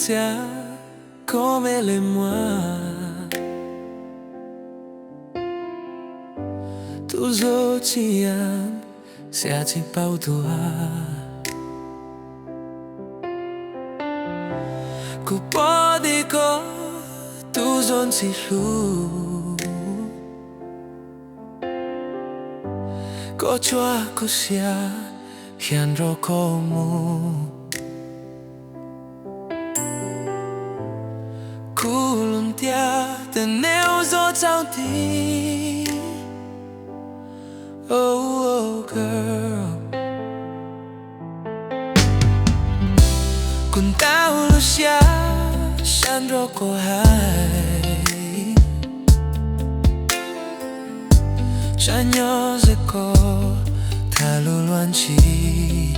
sia come le moi. Tu zo chiam sia chi pau tua. Ku podiko tu zon si lu. Ko chua ko sia hian ro ko mu. Kulum tia te neo zo chao ti. Oh girl, kun tao lu sia shan ro ko hai. Chan yo ze ko ta lu luan chi.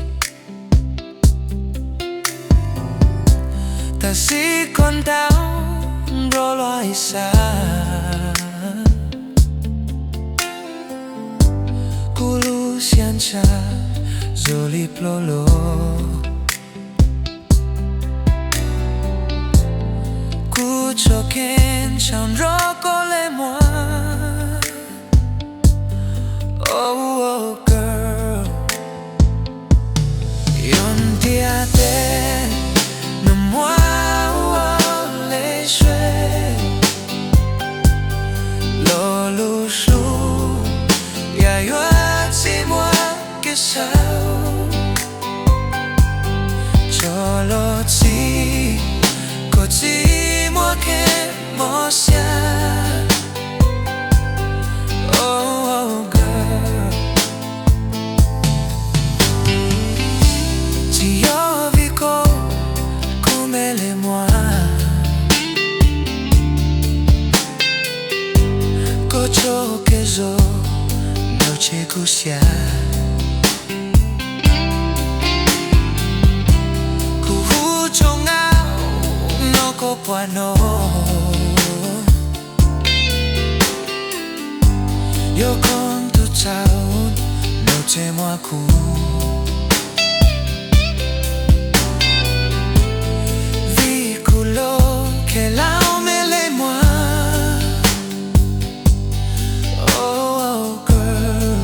Ta si kon tao ro lo ai sa. Kulu sian cha zoli plolo. Ku choken chan roko le moi. Oh girl, yon dia te ne moi le shue. Lo lu shu ya yo c'est moi que ça. Cholo ti, koti moi que moi sia. Oh girl, ti yo vico come le moi. Kocho que zo noche kusia. No puano. Yo con tu chao no temo a ku. Vi culo que la me le moi. Oh girl,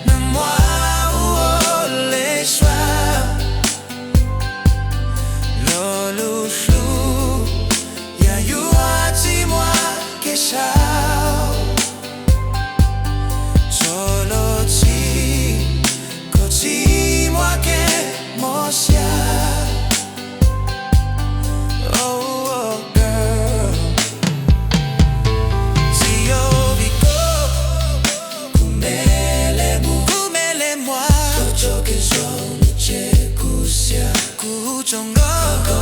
ne moi les soirs. Lolo chou, ya you ati moi que chao. Solo ti, koti moi que mo sia. Oh girl, si yo que son che kusia ku chong go